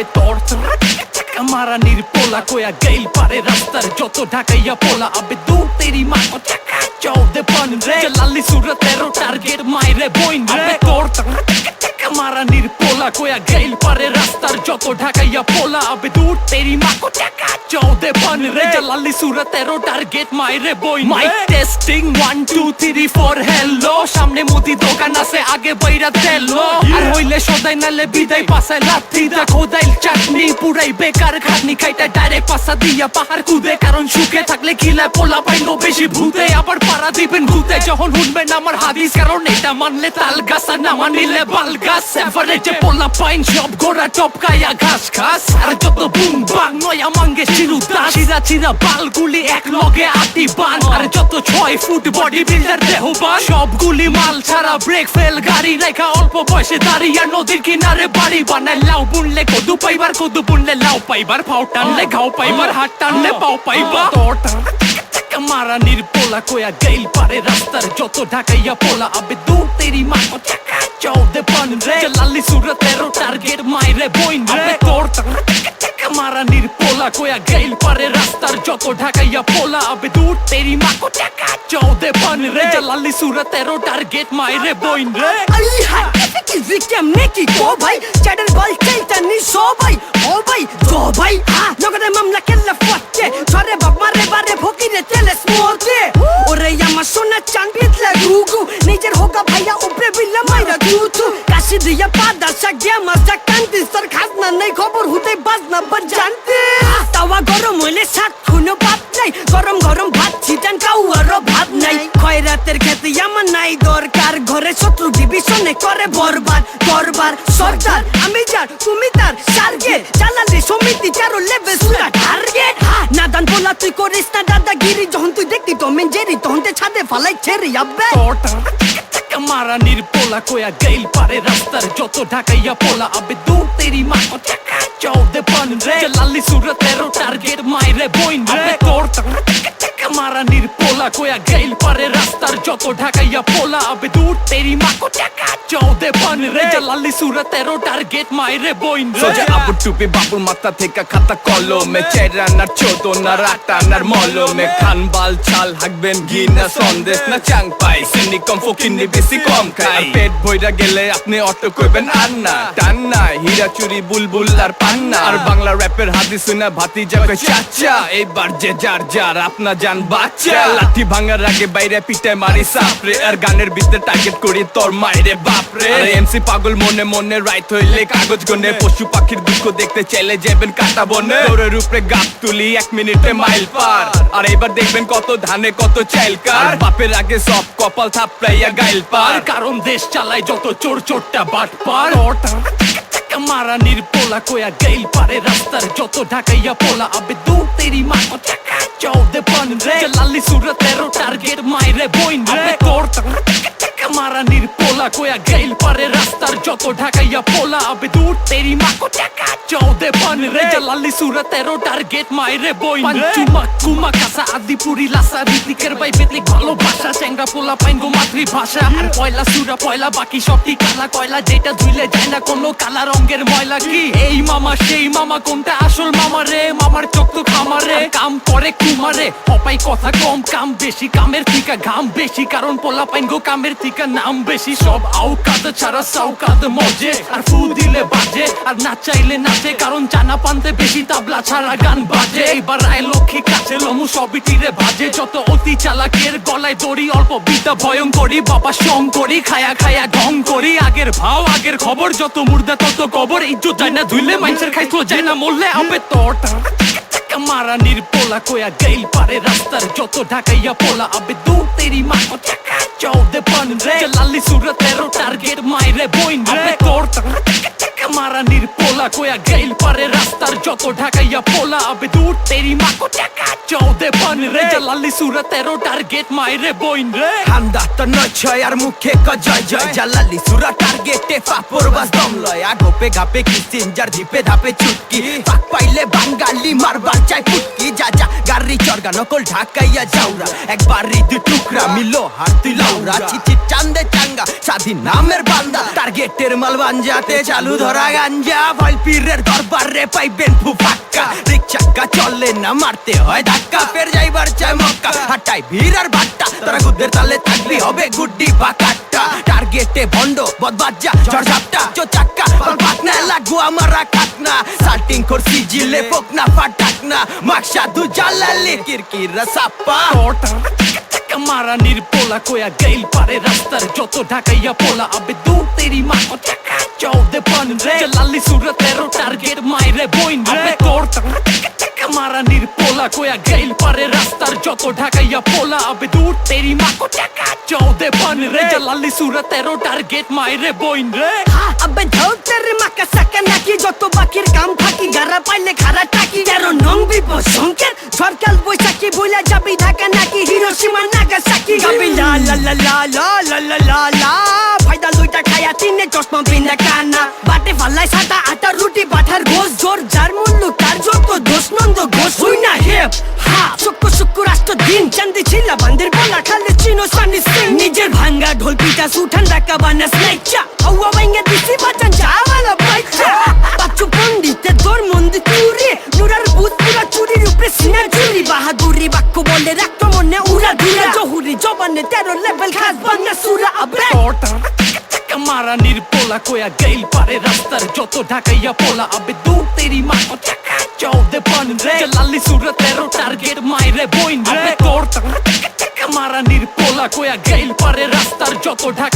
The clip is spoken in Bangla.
আবে তোর মারা নির্পোলা কোয়া গেল পারে রাস্তার যত ঢাকাইয়া পোলা আবে দূর তেরি মা কো টাকা চৌদে পন রে লালি সুরত তেরো টার্গেট মাইরে বইন রে তোর মারা নির্পোলা কোয়া গেল পারে রাস্তার যত ঢাকাইয়া পোলা আবে দূর তেরি মা কো টাকা চৌদে পন রে লালি সুরত তেরো টার্গেট মাইরে বইন মাইক টেস্টিং 1 2 3 4 হ্যালো সামনে মুদি দোকান আছে আগে বাইরা তেলো আর হইলে সদাই নালে বিদায় পাছায় লাথি দা খোদাইল চাটনি পুরাই বেকার খাটনি খাইটা ডাইরেক্ট পাছা দিয়া পাহাড় কুদে কারণ সুখে থাকলে খিলায় পোলা পাইনো বেশি ভূতে আবার পাড়া দিবেন ভূতে যখন শুনবেন আমার হাদিস কারণ এটা মানলে তাল গাছ আর না মানিলে বাল গাছ এভারেজে পোলা পাইন সব গোড়া টপকায়া ঘাস ঘাস আর যত বুম বাং নয়া মাঙ্গে চিরুদাস চিরা চিরা বালগুলি এক লগে আটি বান আর যত 6 ফুট বডি বিল্ডার দেহবান সবগুলি মাল ছাড়া ব্রেক ফেল গাড়ি রেখা অল্প বয়সে দাঁড়িয়ে নদীর কিনারে বাড়ি বানায় লাউ বুনলে কদু পাইবার কদু বুনলে লাউ পাইবার ফাও টানলে ঘাও পাইবার হাত টানলে পাও পাইবা মারা নির্পোলা কোয়া গেল পারে রাস্তার যত ঢাকাইয়া পোলা আবে দূর তেরি মা কো টাকা চৌদে পন রে লালি সুরত তেরো টার্গেট মাইরে বইন রে তোর মারা নির্পোলা কোয়া গেল পারে রাস্তার যত ঢাকাইয়া পোলা আবে দূর তেরি মা কো টাকা চৌদে পন রে লালি সুরত তেরো টার্গেট মাইরে বইন রে আই হাই কি কেমনে কি গো ভাই চ্যাটার বল চাইতানি সবাই ও ভাই গো ভাই নগরে মামলা কেল্লা ফটকে ছরে বাপ মারে বারে ফকিরে তেলে স্মোকে ওরে আমার সোনা চাঁদ বিতলা গুগু নিজের হোগা ভাইয়া উপরে বিল্লা মাইরা দুতু কাশি দিয়া পাদা সাগিয়া মাস্টা কান্তি সর খাজনা নাই খবর হুতে বাজনা বাজ জানতে তাওয়া গরম হইলে সাত খুনো বাপ নাই গরম গরম ভাত ছিটান কাউয়ারও ভাত নাই খয়রাতের খেতে আমার নাই দরকার ঘরে শত্রু ডিভিশনে করে বরবাদ করবার সরদার আমি যার তুমি তার টার্গেট চালালে সমিতি চারো লেভেল সুরা টার্গেট নাদান বলা তুই করিস না দাদাগিরি যখন তুই দেখতি টম এন্ড জেরি তখন তে ছাদে ফালাই ছেড়ে আবে মারা নির্পোলা কোয়া গেল পারে রাস্তার যত ঢাকাইয়া পোলা আবে দূর তেরি মা কো টাকা চৌদে পন রে লালি সুরত তেরো টার্গেট মাইরে বইন রে তোর মারা নির্পোলা কোয়া গেল পারে রাস্তার যত ঢাকাইয়া পোলা আবে দূর তেরি মা কো টাকা চৌদে পন রে লালি সুরত তেরো টার্গেট মাইরে বইন রে সোজা আবু টুপি বাবুর মাথা থেকে খাতা কলমে চেরানার চোদনার আটানার মলমে খান বাল ছাল হাঁকবেন ঘি না সন্দেশ না চাং পাই সিনি কম ফকিনি বেশি কম খাই পেট ভইরা গেলে আপনি অটো কইবেন আন্না টান না হীরা চুরি বুলবুল আর পান্না আর বাংলা র্যাপের হাদিস শুনে ভাতি যাবে চাচা এইবার যে যার যার আপনা জান বাচ্চা লাঠি ভাঙার আগে বাইরে পিটায় মারি সাপরে আর গানের ভিতরে টার্গেট করি তোর মাইরে বাপরে আর এমসি পাগল মনে মনে রাইট হইলে কাগজ গনে পশু পাখির দুঃখ দেখতে চাইলে যাবেন কাটা বনে তোরের উপরে গাপ তুলি 1 মিনিটে মাইল পার আর এবার দেখবেন কত ধানে কত চাইল কার বাপের আগে সব কপাল থাপড়াইয়া গাইল পার কারণ দেশ চালায় যত চোর চোরটা বাট পার মারা নির্পোলা কোয়া গেল পারে রাস্তার যত ঢাকাইয়া পোলা আবে দূর তেরি মা কো টাকা চৌদে পন রে লালি সুরত তেরো টার্গেট মাইরে বইন রে তোর মারা নির্পোলা কোয়া গেল পারে রাস্তার যত ঢাকাইয়া পোলা আবে দূর তেরি মা কো টাকা চৌদে পন রে লালি সুরত তেরো টার্গেট মাইরে বইন রে চুমা কুমা কাসা আদিপুরি লাসা ঋতিকের বাই বেতলিক ভালোবাসা চেংরা পোলা পাইন গো মাতৃভাষা আর পয়লা সুরা পয়লা বাকি সবটি কালা কয়লা যেটা ধুইলে যায় না কোনো কালা রঙের ময়লা কি এই মামা সেই মামা কোনটা আসল মামা রে মামার চোখ তো খামারে কাম করে কুমারে হপাই কথা কম কাম বেশি কামের থিকা ঘাম বেশি কারণ পোলা পাইন গো কামের থিকা নাম বেশি সব আউকাদ ছাড়া সাউকাদ মজে আর ফু দিলে বাজে আর না চাইলে নাচে কারণ জানা পানতে বেশি তাবলা ছাড়া গান বাজে এবার আয় লক্ষ্মী কাছে লমু সবই তীরে ভাজে যত অতি চালাকের গলায় দড়ি অল্প বিদ্যা ভয়ঙ্করী বাবা সং করি খায়া খায়া ঢং করি আগের ভাও আগের খবর যত মুর্দা তত কবর ইজ্জত যায় না ধুইলে মানুষের খাইতো যায় না মরলে আবে তোর মারা নির্পোলা কোয়া গেল পারে রাস্তার যত ঢাকাইয়া পোলা আবে দূর তেরি মা কো টাকা চৌদে পন রে লালি সুরত তেরো টার্গেট মাইরে বইন রে তোর মারা নির্পোলা কোয়া গেল পারে রাস্তার যত ঢাকাইয়া পোলা আবে দূর তেরি মা কো টাকা চৌদে পন রে লালি সুরত তেরো টার্গেট মাইরে বইন রে হান্দা তো নয় আর মুখে ক জয় জয় জালালি সুরা টার্গেটে ফাপর বাস দম লয় আগোপে গাপে কি সিনজার ঝিপে ধাপে চুটকি পাক পাইলে বাঙালি মারবার চাই ফুটকি যা যা গাড়ি চরগা নকল ঢাকাইয়া যাওরা একবারই দুই টুকরা মিলো হাত তুই লাউরা চিচি চান্দে চাঙ্গা স্বাধীন নামের বান্দা টার্গেটের মাল বাঞ্জাতে চালু ধরা গাঞ্জা ভয় পীরের দরবারে পাইবেন ফুফাক্কা রিকশাক্কা চলে না মারতে হয় ধাক্কা ফের যাইবার চাই মক্কা হাটাই ভিড় আর ভাট্টা তারা গুদ্দের তালে থাকবি হবে গুড্ডি বা কাট্টা টার্গেটে ভন্ড বদবাজ্জা ঝড়ঝাপটা চো চাক্কা পাকনা লাগু আমারা কাটনা সাল্টিং করছি জিলে পোকনা ফাটাকনা মাকসা দু জালালি কিরকিরা সাপ্পা মারানির পোলা কোয়া গেইল পারে রাস্তার যত ঢাকাইয়া পোলা আবে দূর তেরি মা কো চাকা চৌদে পান রে লালি সুরতেরো টার্গেট মাইরে বইন রে তোর মারানির পোলা কোয়া গেইল পারে রাস্তার যত ঢাকাইয়া পোলা আবে দূর তেরি মা কো চাকা চৌদে পান রে লালি সুরতেরো টার্গেট মাইরে বইন রে আবে ধর তেরে মাকা সাকা নাকি যত বাকির কাম ফাঁকি গারা পাইলে খারা টাকি তেরো নং বিপদ সংকেত সরকার বৈশাখী বইলা যাবি ঢাকা নাকি হিরোশিমা নাগাসাকি গাবি লা লা লা লা লা লা লা লা লা ফায়দা লইটা খায়া তিনে চশমা বিন্দা কানা বাটে ফালাই সাদা আটা রুটি পাঠার ঘোষ জোর যার মূল্য তার যত দোষ নন্দ ঘোষ হই না হেপ হা শুক্র শুক্র রাষ্ট্র দিন চান্দি ছিল বান্দির বলা খালে চিনো সানি সিং নিজের ভাঙ্গা ঢোল পিটা সুঠান রাখা বানা স্নেকচা আউয়া ভাঙ্গা দিছি বাচান যাওয়ালা বাইচা বাচ্চু পন্ডিতে তোর মন্দি চুরি নুরার বুত পুরা চুরির উপরে সিনার চুরি বাহাদুরি বাক্য বলে রাখতো মনে উড়া ধুরা জহুরি জবানে তেরো লেভেল খাস বাংলা সুরা আবে মারানির পোলা কোয়া গেইল পারে রাস্তার যত ঢাকাইয়া পোলা আবে দূর তেরি মা কো চাকা চৌদে পান রে লালি সুরতেরো টার্গেট মাইরে বইন রে তোর মারানির পোলা কোয়া গেইল পারে রাস্তার যত ঢাকাইয়া